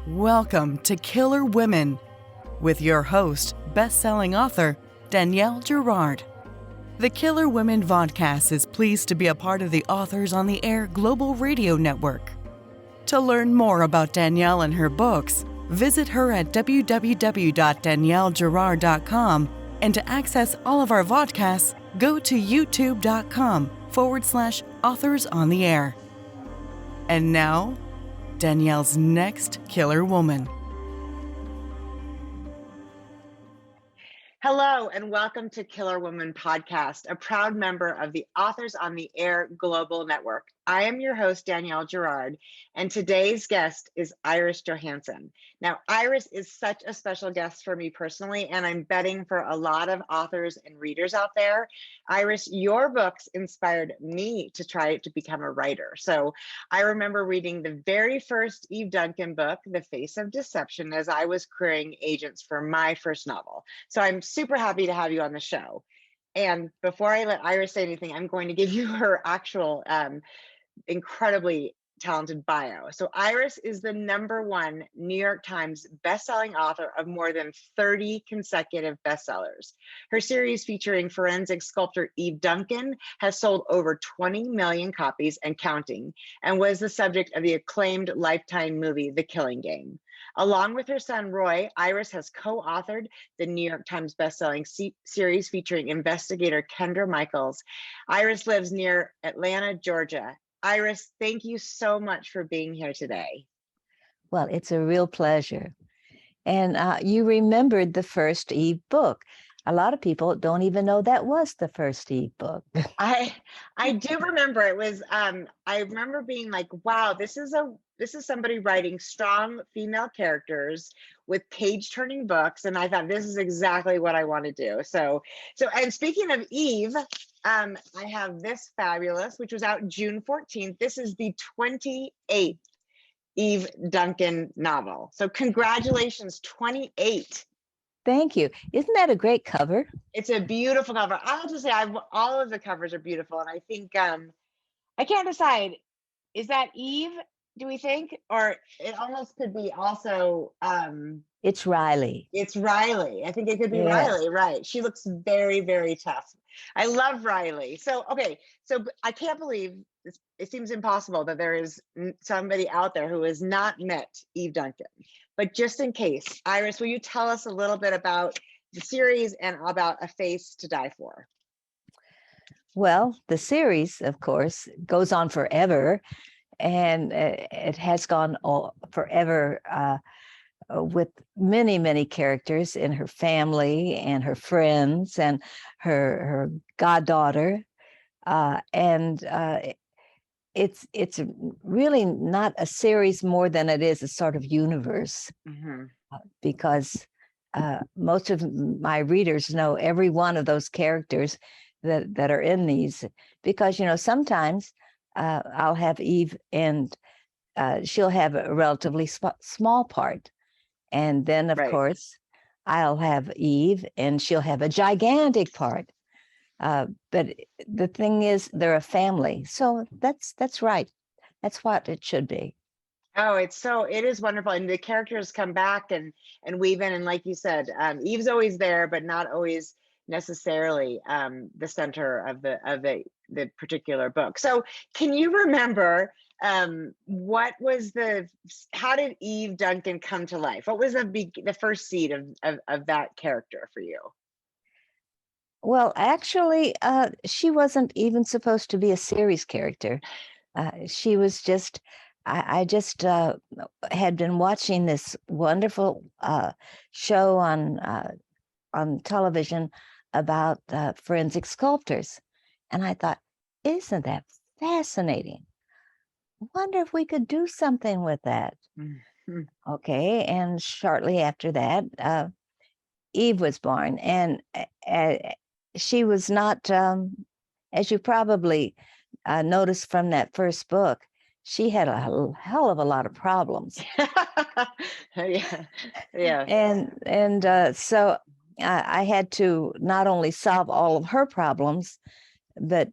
Welcome to Killer Women with your host, best-selling author Danielle Girard. The Killer Women vodcast is pleased to be a part of the Authors on the Air Global Radio Network. To learn more about Danielle and her books, visit her at www.daniellegirard.com, and to access all of our vodcasts, go to youtube.com/Authors on the Air. And now, Danielle's next killer woman. Hello, and welcome to Killer Woman Podcast, a proud member of the Authors on the Air Global Network. I am your host, Danielle Girard, and today's guest is Iris Johansen. Now, Iris is such a special guest for me personally, and I'm betting for a lot of authors and readers out there. Iris, your books inspired me to try to become a writer. So I remember reading the very first Eve Duncan book, The Face of Deception, as I was querying agents for my first novel. So I'm super happy to have you on the show. And before I let Iris say anything, I'm going to give you her actual incredibly talented bio. So Iris is the #1 New York Times bestselling author of more than 30 consecutive bestsellers. Her series featuring forensic sculptor Eve Duncan has sold over 20 million copies and counting, and was the subject of the acclaimed Lifetime movie, The Killing Game. Along with her son, Roy, Iris has co-authored the New York Times bestselling series featuring investigator Kendra Michaels. Iris lives near Atlanta, Georgia. Iris, thank you so much for being here today. Well, it's a real pleasure. And you remembered the first Eve book. A lot of people don't even know that was the first Eve book. I do remember it was. I remember being like, "Wow, this is somebody writing strong female characters with page-turning books," and I thought this is exactly what I want to do. So, and speaking of Eve, I have this fabulous, which was out June 14th. This is the 28th Eve Duncan novel. So congratulations, 28. Thank you. Isn't that a great cover? It's a beautiful cover. I have to say, all of the covers are beautiful. And I think, I can't decide, is that Eve, do we think? Or it almost could be also... It's Riley. It's Riley. I think it could be Yes. Riley, right? She looks very, very tough. I love Riley. So, okay. So I can't believe it seems impossible that there is somebody out there who has not met Eve Duncan. But just in case, Iris, will you tell us a little bit about the series and about A Face to Die For? Well, the series, of course, goes on forever, and it has gone forever with many, many characters in her family and her friends and her goddaughter. It's really not a series more than it is a sort of universe, because most of my readers know every one of those characters that are in these, because, you know, sometimes I'll have Eve and she'll have a relatively small part. And then, of course, I'll have Eve and she'll have a gigantic part. But the thing is, they're a family. So that's right. That's what it should be. Oh, it is wonderful. And the characters come back and weave in. And like you said, Eve's always there, but not always necessarily the center of the particular book. So can you remember how did Eve Duncan come to life? What was the first seed of that character for you? Well, actually, she wasn't even supposed to be a series character. She was just, I just had been watching this wonderful show on television about forensic sculptors. And I thought, isn't that fascinating? Wonder if we could do something with that. Mm-hmm. Okay, and shortly after that, Eve was born, and she was not, as you probably noticed from that first book, she had a hell of a lot of problems. Yeah. And so I had to not only solve all of her problems, but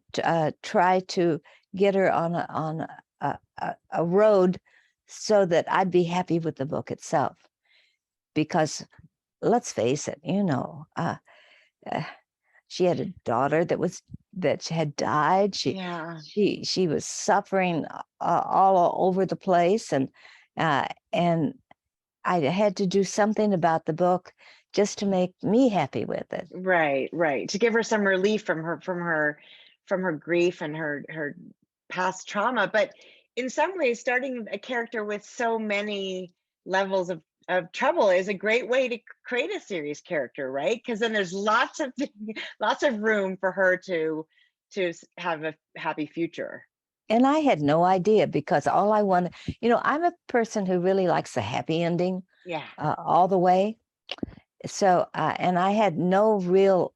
try to get her on a road so that I'd be happy with the book itself. Because let's face it, she had a daughter that had died. Yeah. She was suffering all over the place, and I had to do something about the book just to make me happy with it. Right. To give her some relief from her grief and her past trauma. But in some ways, starting a character with so many levels of trouble is a great way to create a series character, right? Because then there's lots of room for her to have a happy future. And I had no idea, because all I wanted, I'm a person who really likes a happy ending Yeah. all the way. So, and I had no real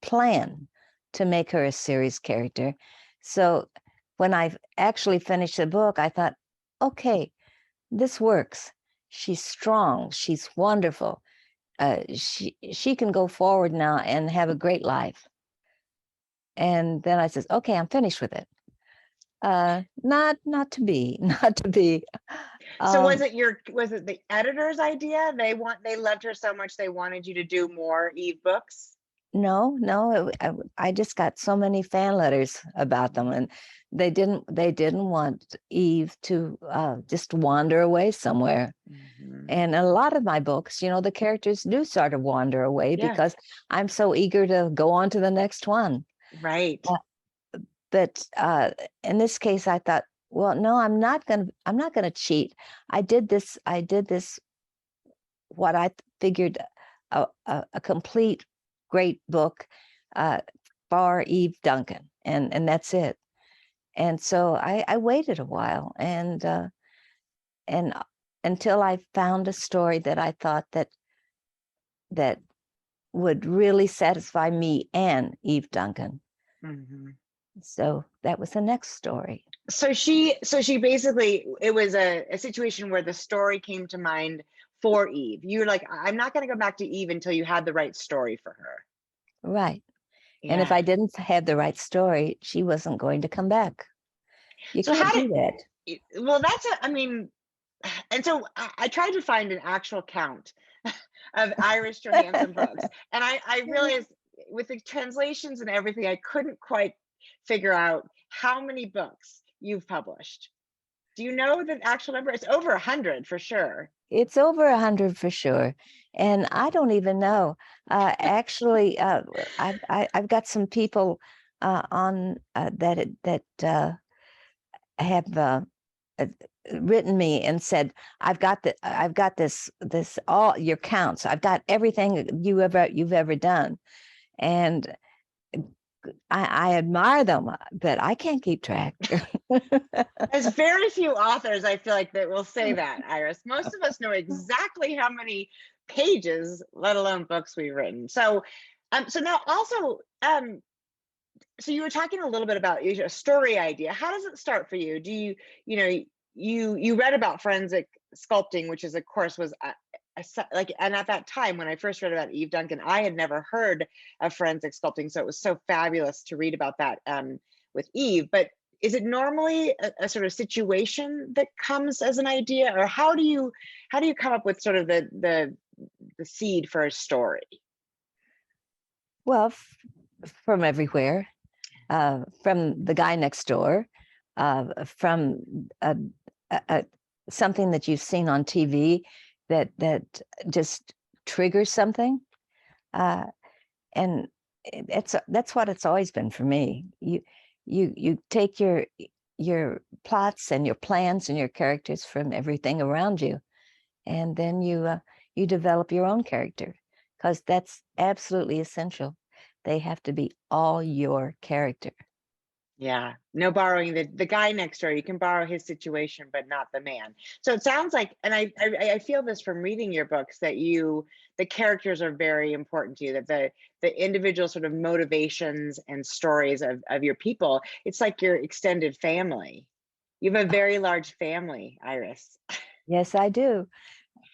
plan to make her a series character. So when I actually finished the book, I thought, okay, this works. She's strong. She's wonderful. She can go forward now and have a great life. And then I says, okay, I'm finished with it. Not to be. So was it the editor's idea? They loved her so much they wanted you to do more Eve books? No, I just got so many fan letters about them, and they didn't want Eve to just wander away somewhere. Mm-hmm. And a lot of my books, the characters do sort of wander away because I'm so eager to go on to the next one. Right. But in this case, I thought, well, no, I'm not gonna cheat. I did this. What I figured a complete great book for Eve Duncan, and that's it. And so I waited a while, and until I found a story that I thought that would really satisfy me and Eve Duncan. Mm-hmm. So that was the next story. So she basically, it was a situation where the story came to mind for Eve. You were like, I'm not going to go back to Eve until you had the right story for her. Right. Yeah. And if I didn't have the right story, she wasn't going to come back. You can't do that. Well, and so I tried to find an actual count of Iris Johansen books. And I realized with the translations and everything, I couldn't quite figure out how many books you've published. Do you know the actual number? It's over 100 for sure. It's over 100 for sure. And I don't even know. Actually, I've got some people on that have written me and said, I've got this all your counts. I've got everything you've ever done. And I admire them, but I can't keep track. There's very few authors, I feel like, that will say that, Iris. Most of us know exactly how many pages, let alone books, we've written. So now also, so you were talking a little bit about a story idea. How does it start for you? Do you read about forensic sculpting, which is, of course, was and at that time when I first read about Eve Duncan, I had never heard of forensic sculpting, so it was so fabulous to read about that with Eve. But is it normally a sort of situation that comes as an idea, or how do you come up with sort of the seed for a story? Well, from everywhere, from the guy next door, from something that you've seen on TV that just triggers something, and that's what it's always been for me. You take your plots and your plans and your characters from everything around you, and then you develop your own character, because that's absolutely essential. They have to be all your character. Yeah, no borrowing the guy next door. You can borrow his situation, but not the man. So it sounds like, and I feel this from reading your books, that the characters are very important to you, that the individual sort of motivations and stories of your people, it's like your extended family. You have a very large family, Iris. Yes, I do.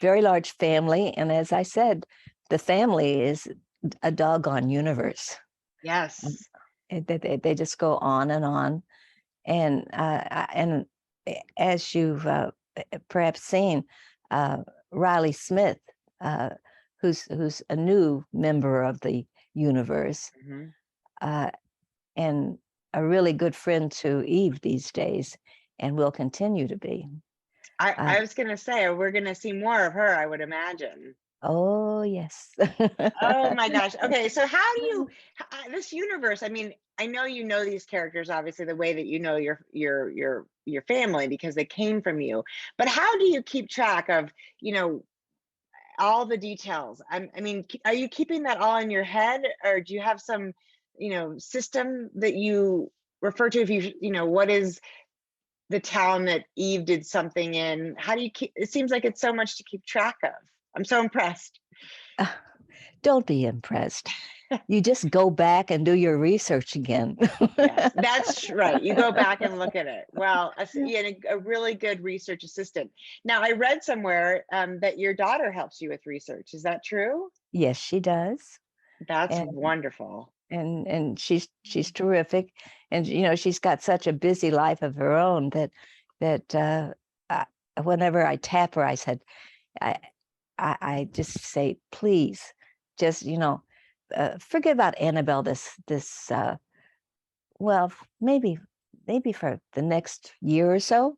Very large family. And as I said, the family is a doggone universe. Yes. They just go on. And as you've perhaps seen Riley Smith, who's a new member of the universe, and a really good friend to Eve these days, and will continue to be. I was going to say, we're going to see more of her, I would imagine. Oh, yes. Oh my gosh. Okay, so how do you this universe? I mean, I know you know these characters obviously the way that you know your family because they came from you. But how do you keep track of, all the details? I mean, are you keeping that all in your head, or do you have some, system that you refer to? If what is the town that Eve did something in? How do you keep? It seems like it's so much to keep track of. I'm so impressed. Don't be impressed. You just go back and do your research again. Yes, that's right. You go back and look at it. Well, a really good research assistant. Now, I read somewhere that your daughter helps you with research. Is that true? Yes, she does. That's And wonderful. and she's terrific, and she's got such a busy life of her own that whenever I tap her, I just say, please, just forget about Annabelle this well, maybe for the next year or so.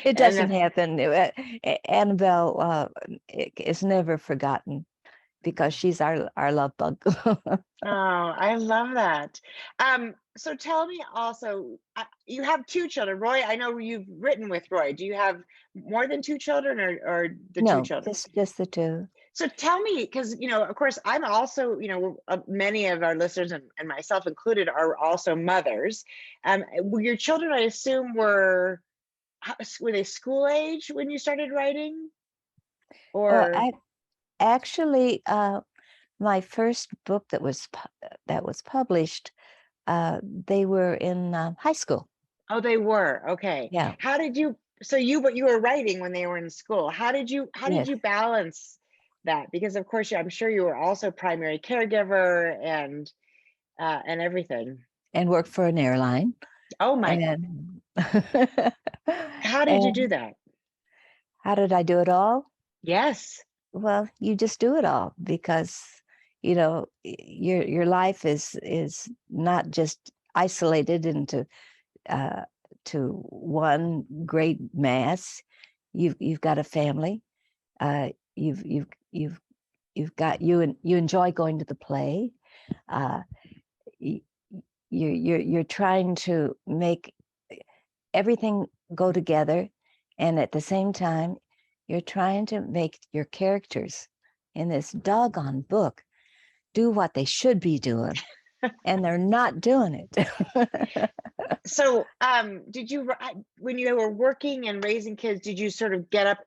It doesn't happen. Annabelle is never forgotten because she's our love bug. Oh, I love that. So tell me also, you have two children. Roy, I know you've written with Roy. Do you have more than two children, or the two No, children? just the two. So tell me, because, of course, I'm also, many of our listeners and myself included are also mothers. Your children, I assume, were they school age when you started writing? Well, Or actually, my first book that was published, they were in high school. Oh, they were. Okay. Yeah. How did you, but you were writing when they were in school. How did you Yes. balance that? Because of course, I'm sure you were also primary caregiver and everything. And worked for an airline. Oh my. And How did you do that? How did I do it all? Yes. Well, you just do it all because your life is not just isolated into to one great mass. You've got a family. You've got and you enjoy going to the play. You're trying to make everything go together, and at the same time, you're trying to make your characters in this doggone book do what they should be doing, and they're not doing it. So, did you, when you were working and raising kids, did you sort of get up?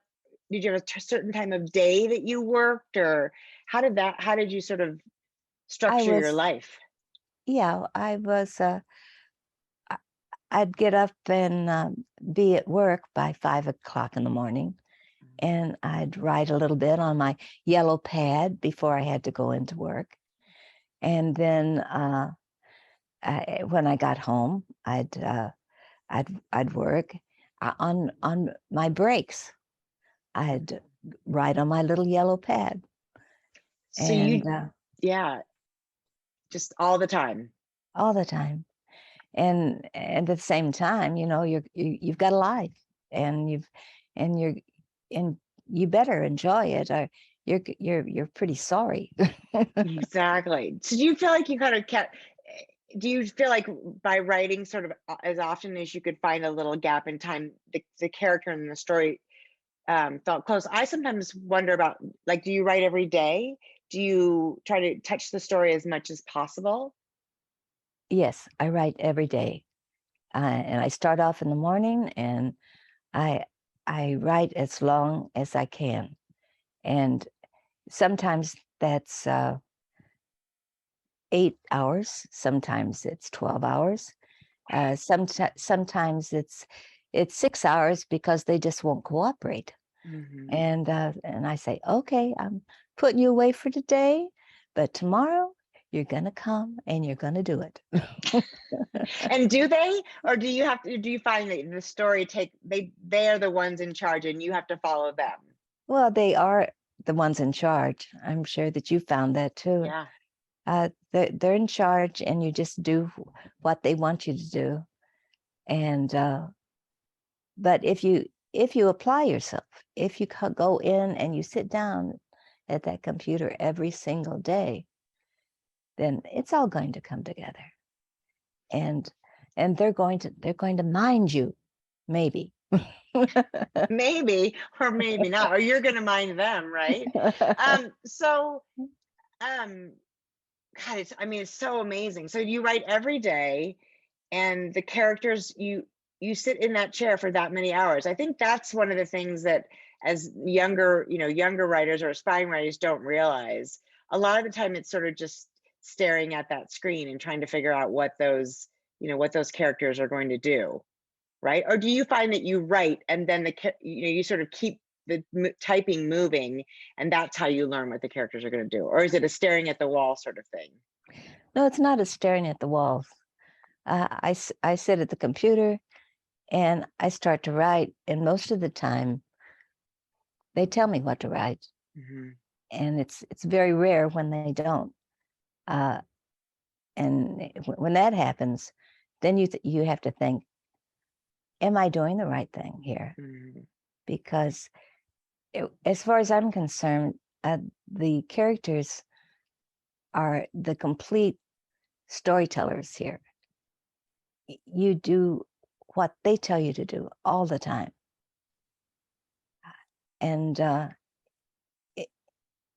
Did you have a certain time of day that you worked, or how did you sort of structure your life? Yeah, I was. I'd get up and be at work by 5 o'clock in the morning, and I'd write a little bit on my yellow pad before I had to go into work. And then when I got home, I'd work on my breaks. I'd write on my little yellow pad. So yeah, just all the time. All the time. And at the same time, you've got a life, and you better enjoy it, or you're pretty sorry. Exactly. So do you feel like you kind of do you feel like by writing sort of as often as you could find a little gap in time, the character and the story felt close? I sometimes wonder about, like, do you write every day? Do you try to touch the story as much as possible? Yes, I write every day, and I start off in the morning, and I write as long as I can, and sometimes that's 8 hours, sometimes it's 12 hours, sometimes it's 6 hours because they just won't cooperate. And I say, okay, I'm putting you away for today, but tomorrow You're going to come and you're going to do it. And do they, or do you find that the story they are the ones in charge and you have to follow them? Well, they are the ones in charge. I'm sure that you found that too. Yeah. They're in charge, and you just do what they want you to do. And but if you apply yourself, if you go in and you sit down at that computer every single day, then it's all going to come together. And they're going to mind you, maybe. Maybe, or maybe not, or you're going to mind them, right? So God, it's so amazing. So you write every day, and the characters, you sit in that chair for that many hours. I think that's one of the things that, as younger writers or aspiring writers, don't realize. A lot of the time it's sort of just staring at that screen and trying to figure out what those characters are going to do, right? Or do you find that you write and then you sort of keep the typing moving, and that's how you learn what the characters are going to do? Or is it a staring at the wall sort of thing? No, it's not a staring at the walls. I sit at the computer and I start to write, and most of the time they tell me what to write. Mm-hmm. And it's very rare when they don't. And when that happens, then you have to think, am I doing the right thing here? Mm-hmm. Because as far as I'm concerned, the characters are the complete storytellers here. You do what they tell you to do all the time. And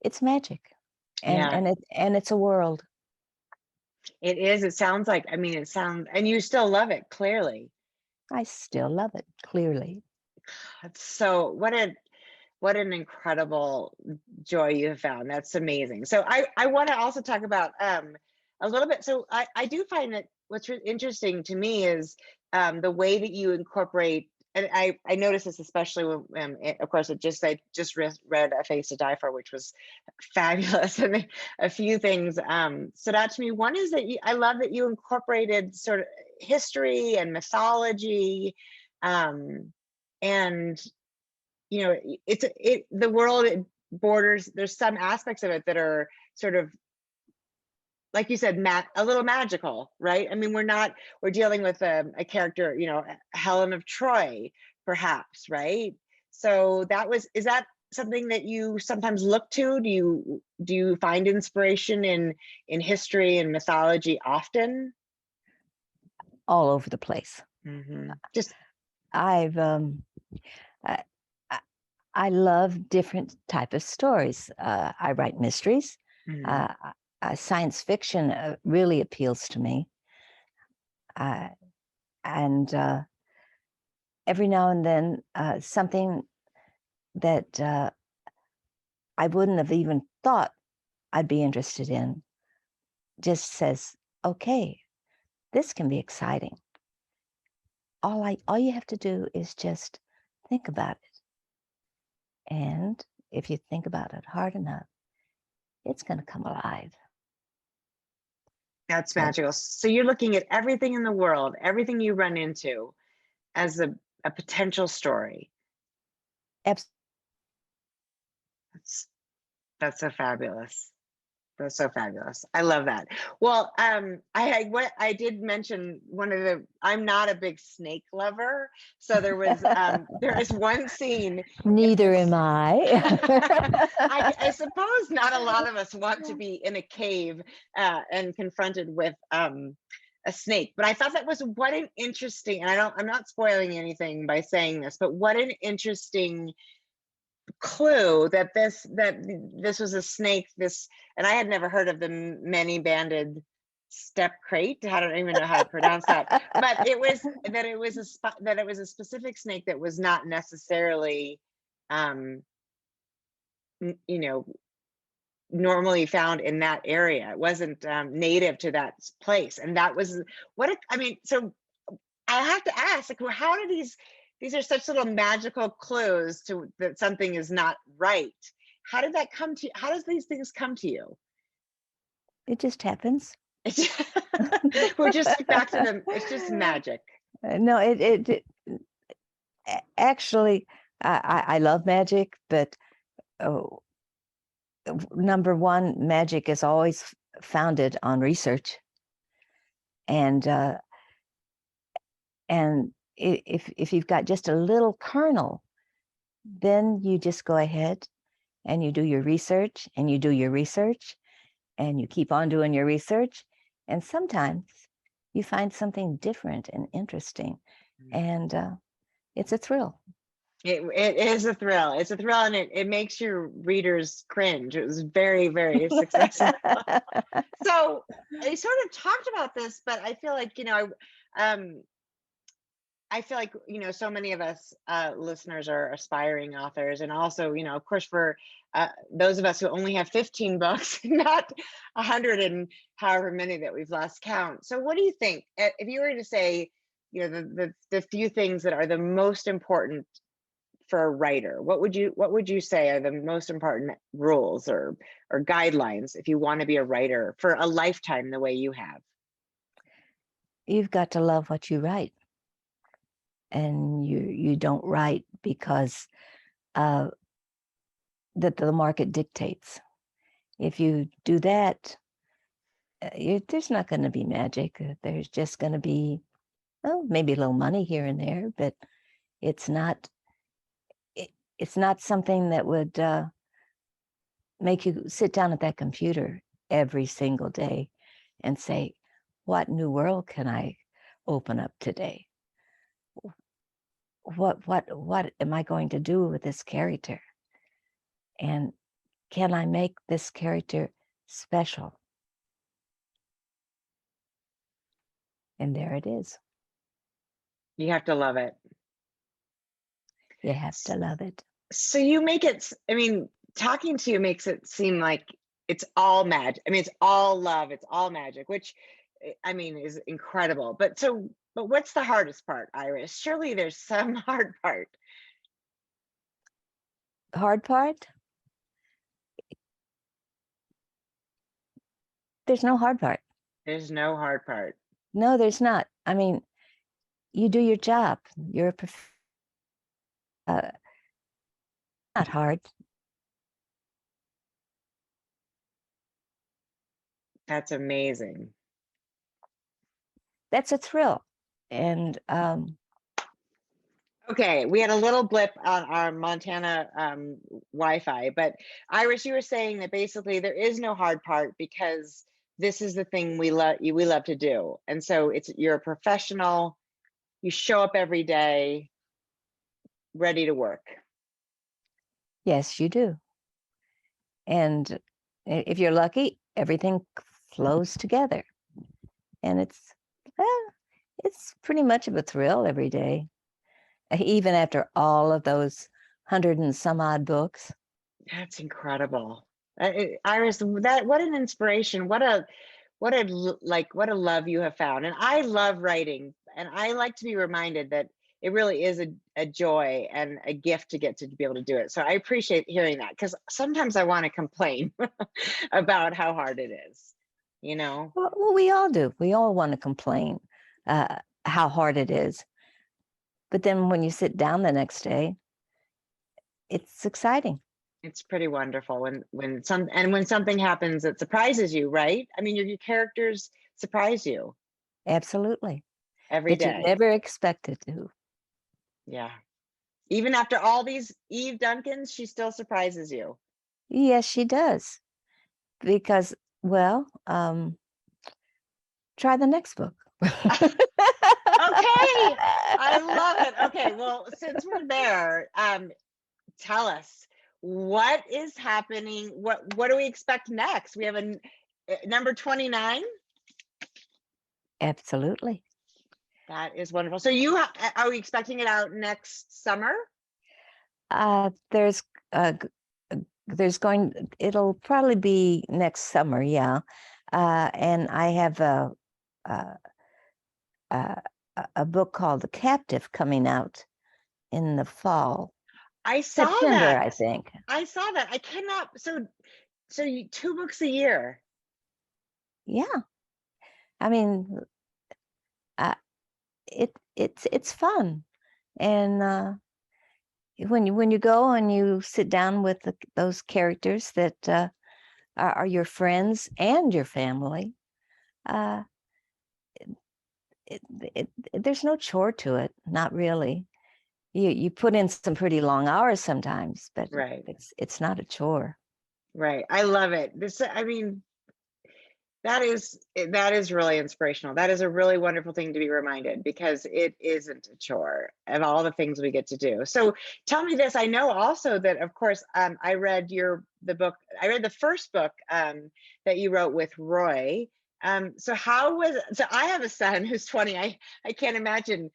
it's magic. And it's a world. It is. It sounds like, and you still love it, clearly. I still love it, clearly. So what an incredible joy you have found. That's amazing. So I want to also talk about a little bit. So I do find that what's interesting to me is the way that you incorporate, and I noticed this especially when, of course, I just read A Face to Die For, which was fabulous, and a few things stood out to me. One is that I love that you incorporated sort of history and mythology, and the world borders. There's some aspects of it that are sort of, like you said, a little magical, right? We're dealing with a character, Helen of Troy, perhaps, right? So is that something that you sometimes look to? Do you find inspiration in history and mythology often? All over the place. Mm-hmm. I love different type of stories. I write mysteries. Mm-hmm. Science fiction really appeals to me. And every now and then, something that I wouldn't have even thought I'd be interested in just says, okay, this can be exciting. All you have to do is just think about it. And if you think about it hard enough, it's going to come alive. That's magical. So you're looking at everything in the world, everything you run into, as a potential story. Absolutely. That's so fabulous. That's so fabulous. I love that. Well, I did mention I'm not a big snake lover. So there is one scene. Neither am I. I suppose not a lot of us want to be in a cave and confronted with a snake, but I thought that was what an interesting, and I'm not spoiling anything by saying this, but what an interesting clue that this was a snake. And I had never heard of the many-banded steppe crate. I don't even know how to pronounce that, but it was a specific snake that was not necessarily normally found in that area. It wasn't native to that place, and that was so I have to ask, like, how do these are such little magical clues to that something is not right. How did that come to you? How does these things come to you? It just happens. We're just back to it's just magic. No, actually, I love magic, but oh, number one, magic is always founded on research. And if you've got just a little kernel, then you just go ahead and you do your research and you do your research and you keep on doing your research. And sometimes you find something different and interesting. And it's a thrill. It is a thrill. It's a thrill, and it makes your readers cringe. It was very, very successful. So I sort of talked about this, but I feel like, I feel like, so many of us listeners are aspiring authors. And also, of course, for those of us who only have 15 books, not 100 and however many that we've lost count. So what do you think? If you were to say, the few things that are the most important for a writer, what would you say are the most important rules or guidelines if you want to be a writer for a lifetime the way you have? You've got to love what you write. And you don't write because that the market dictates. If you do that, there's not going to be magic. There's just going to be, maybe a little money here and there, but it's not something that would make you sit down at that computer every single day and say, what new world can I open up today? What am I going to do with this character? And can I make this character special? And there it is. You have to love it. You have to love it. So you make it, talking to you makes it seem like it's all magic. It's all love, it's all magic, which is incredible. But what's the hardest part, Iris? Surely there's some hard part. Hard part? There's no hard part. There's no hard part. No, there's not. You do your job. You're not hard. That's amazing. That's a thrill. And okay, we had a little blip on our Montana Wi-Fi, but Iris, you were saying that basically there is no hard part because this is the thing we love to do. And so you're a professional, you show up every day, ready to work. Yes, you do. And if you're lucky, everything flows together. And it's pretty much of a thrill every day, even after all of those 100 and some odd books. That's incredible. Iris, what an inspiration. What a love you have found. And I love writing, and I like to be reminded that it really is a joy and a gift to get to be able to do it. So I appreciate hearing that, because sometimes I want to complain about how hard it is, Well, we all do. We all want to complain how hard it is. But then when you sit down the next day, it's exciting. It's pretty wonderful when something happens that surprises you, right? Your characters surprise you. Absolutely. Every day. You never expected to. Yeah. Even after all these Eve Duncans, she still surprises you. Yes, she does. Because, well, try the next book. Okay. I love it. Okay. Well, since we're there, tell us, what is happening? What do we expect next? We have a number 29. Absolutely. That is wonderful. So are we expecting it out next summer? It'll probably be next summer. Yeah. And I have a book called The Captive coming out in the fall. I saw September, that. I think. I saw that. I cannot. So 2 books a year. yeah, I mean, uh, it's fun, and when you go and you sit down with those characters that are your friends and your family, uh, it, there's no chore to it, not really. You put in some pretty long hours sometimes, but Right. it's not a chore. Right. I love it. I mean, that is really inspirational. That is a really wonderful thing to be reminded, because it isn't a chore of all the things we get to do. So tell me this. I know also that, of course, I read I read the first book that you wrote with Roy. So I have a son who's 20. I can't imagine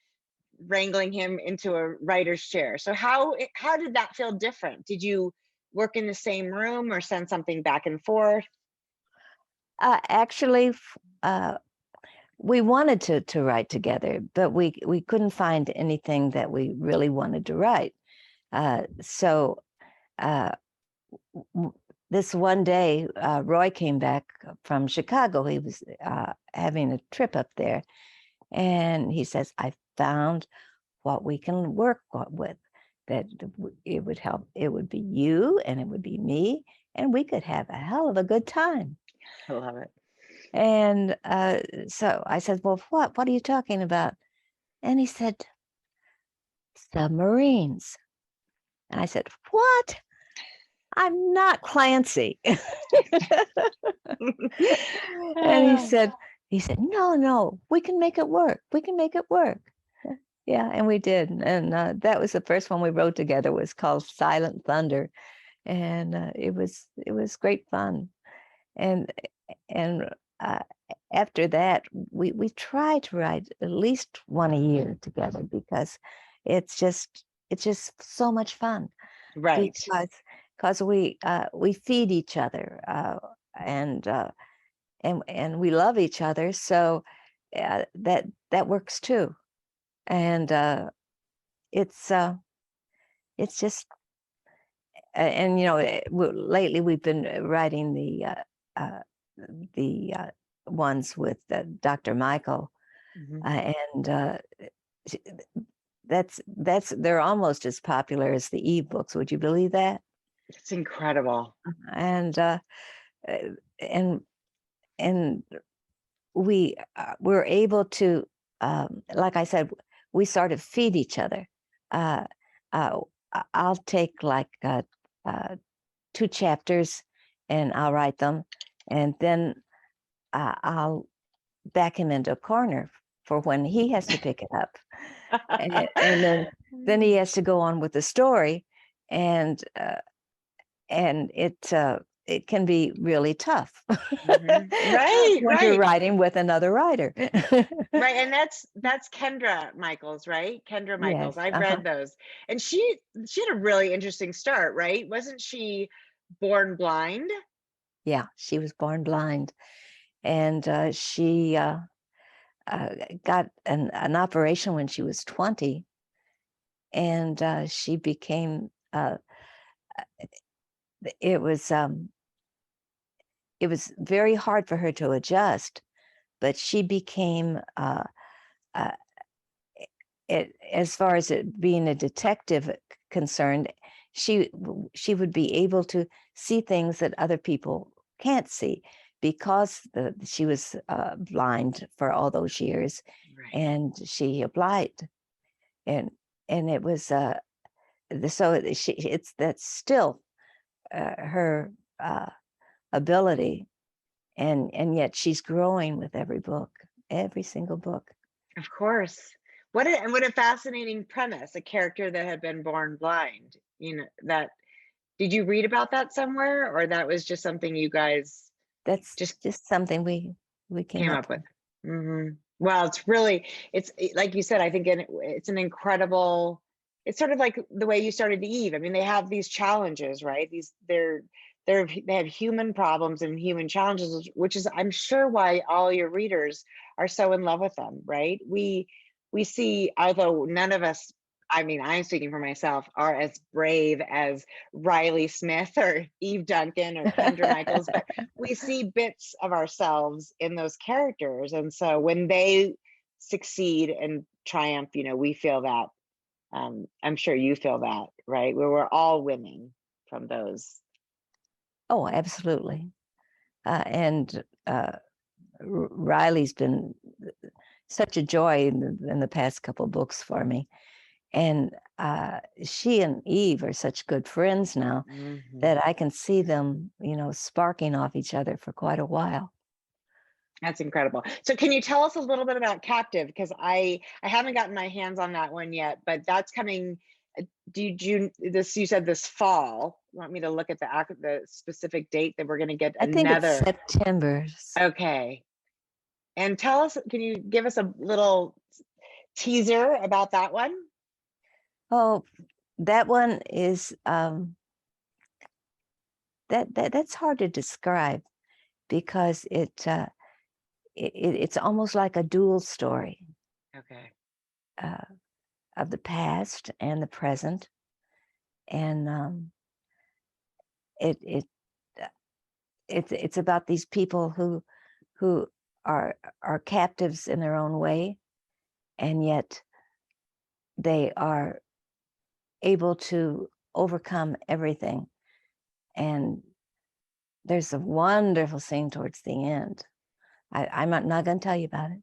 wrangling him into a writer's chair. So how did that feel different? Did you work in the same room or send something back and forth? Actually, we wanted to write together, but we couldn't find anything that we really wanted to write. So this one day, Roy came back from Chicago. He was having a trip up there, and he says, "I found what we can work with. That it would help. It would be you, and it would be me, and we could have a hell of a good time." I love it. And so I said, "Well, what? What are you talking about?" And he said, "Submarines." And I said, "What? I'm not Clancy." And he said, "No, no, we can make it work. We can make it work." Yeah, and we did. And that was the first one we wrote together, was called Silent Thunder. And it was great fun. And and uh, after that, we try to write at least one a year together, because it's just so much fun, Right. because we feed each other, and we love each other, so that works too. And it's just and lately we've been writing the ones with Dr. Michael, Mhm. and sh- they're almost as popular as the Eve books. Would you believe that? It's incredible. And uh, and and we're able to, like I said, we sort of feed each other. Uh, uh, I'll take like uh, 2 chapters, and I'll write them, and then I'll back him into a corner for when he has to pick it up, and then he has to go on with the story, and it can be really tough Right, when you're right, writing with another writer. right. And that's Kendra Michaels, right? Kendra Michaels. Yes. I've Uh-huh. read those. And she had a really interesting start, right? Wasn't she born blind? Yeah, she was born blind, and she got an operation when she was 20, and she became. It was very hard for her to adjust, but she became. Uh, as far as it being a detective concerned, she would be able to see things that other people can't see, because she was blind for all those years, Right. and she applied, and it was that's still her ability, and yet she's growing with every book, every single book. Of course. What a fascinating premise, a character that had been born blind. That did you read about that somewhere, or that was just something you guys That's just just something we came came up up with? with. Well, like you said, I think it's an incredible, it's sort of like the way you started the Eve. I mean, they have these challenges, right? They have human problems and human challenges, which is, I'm sure, why all your readers are so in love with them, right? We see, although none of us I mean, I'm speaking for myself, are as brave as Riley Smith or Eve Duncan or Kendra Michaels, but we see bits of ourselves in those characters. And so when they succeed and triumph, we feel that. I'm sure you feel that, right? Where we're all winning from those. Oh, absolutely. And Riley's been such a joy in the past couple books for me. And she and Eve are such good friends now that I can see them, sparking off each other for quite a while. That's incredible. So can you tell us a little bit about Captive? Because I haven't gotten my hands on that one yet, but that's coming. You said this fall. You want me to look at the specific date that we're going to get I think it's another? September. Okay. And tell us, can you give us a little teaser about that one? Oh, that one is that's hard to describe because it's almost like a dual story. Okay. Of the past and the present, and it's about these people who are captives in their own way, and yet they are able to overcome everything. And there's a wonderful scene towards the end. I'm not going to tell you about it.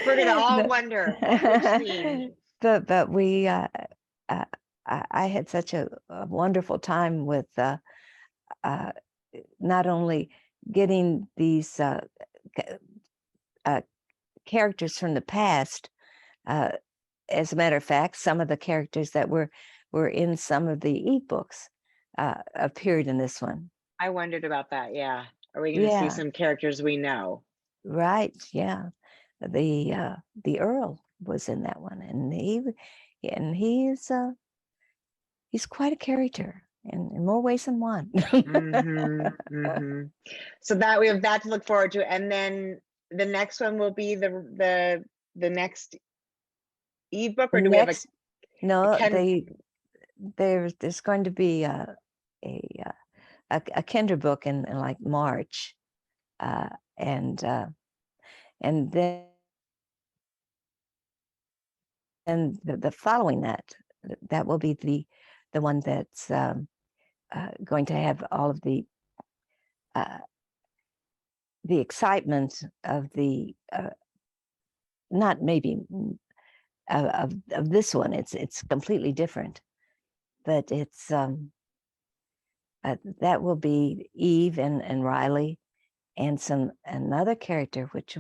We're going to all wonder which scene. But we, I had such a wonderful time with not only getting these characters from the past. As a matter of fact, some of the characters that were in some of the ebooks appeared in this one. I wondered about that. Yeah. Are we going to see some characters we know? Right. Yeah. The Earl was in that one, and he's quite a character in more ways than one. So that we have that to look forward to, and then the next one will be the next Eve book, or do we have there's going to be a Kendra book in like March, and then the following that will be the one that's going to have all of the excitement of the not maybe of this one. It's completely different, but it's that will be Eve and Riley, and another character which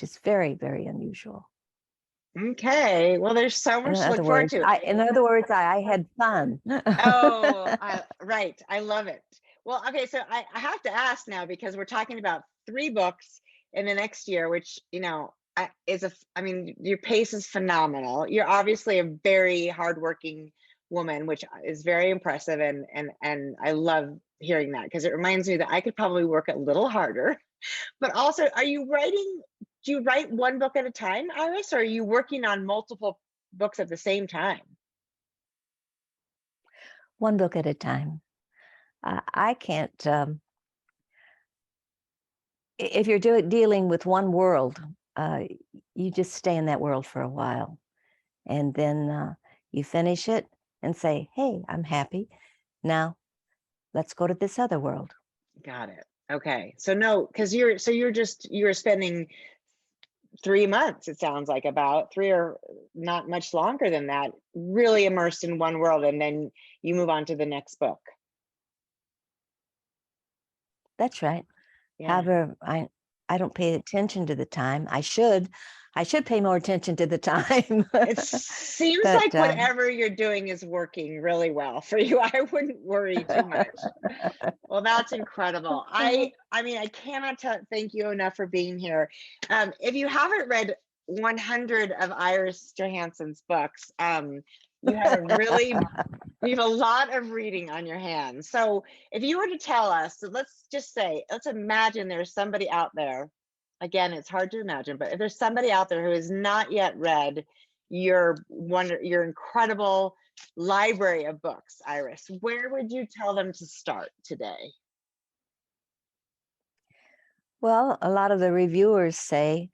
is very, very unusual. Okay, well, there's so much to look forward to. In other words, I had fun. Right. I love it. Well, okay, so I have to ask now, because we're talking about 3 books in the next year, which, your pace is phenomenal. You're obviously a very hardworking woman, which is very impressive. And I love hearing that, because it reminds me that I could probably work a little harder. But also, do you write one book at a time, Iris, or are you working on multiple books at the same time? One book at a time. I can't, if you're dealing with one world, you just stay in that world for a while, and then you finish it and say, hey, I'm happy. Now let's go to this other world. Got it. Okay. So no, because you're spending 3 months, it sounds like, about 3 or not much longer than that, really immersed in one world, and then you move on to the next book. That's right. Yeah. However, I don't pay attention to the time. I should pay more attention to the time. It seems like whatever you're doing is working really well for you. I wouldn't worry too much. Well, that's incredible. I cannot thank you enough for being here. If you haven't read 100 of Iris Johansen's books, you have a lot of reading on your hands. So if you were to tell us, so let's imagine there's somebody out there. Again, it's hard to imagine, but if there's somebody out there who has not yet read your incredible library of books, Iris, where would you tell them to start today? Well, a lot of the reviewers say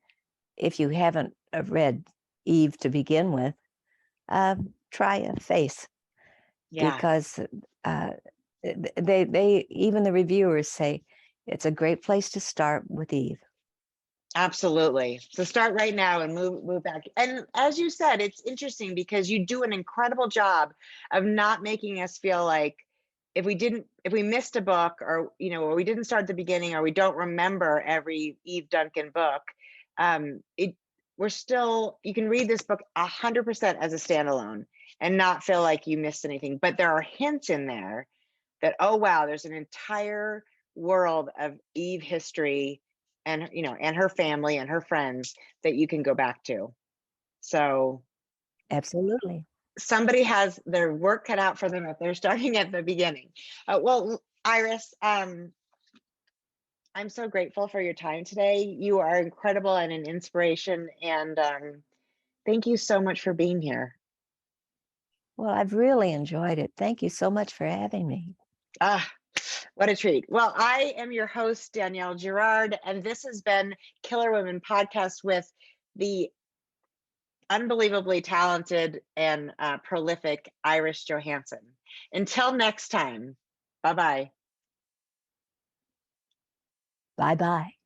if you haven't read Eve to begin with, try a face, Yeah. because uh, they even the reviewers say it's a great place to start with Eve. Absolutely. So start right now and move back. And as you said, it's interesting because you do an incredible job of not making us feel like if we missed a book, or or we didn't start at the beginning, or we don't remember every Eve Duncan book, it we're still you can read this book 100% as a standalone and not feel like you missed anything. But there are hints in there that, oh wow, there's an entire world of Eve history, and and her family and her friends that you can go back to. So Absolutely. somebody has their work cut out for them if they're starting at the beginning. Well, Iris, I'm so grateful for your time today. You are incredible and an inspiration, and thank you so much for being here. Well, I've really enjoyed it. Thank you so much for having me. Ah, what a treat. Well, I am your host, Danielle Girard, and this has been Killer Women Podcast with the unbelievably talented and prolific Iris Johansen. Until next time, bye-bye. Bye-bye.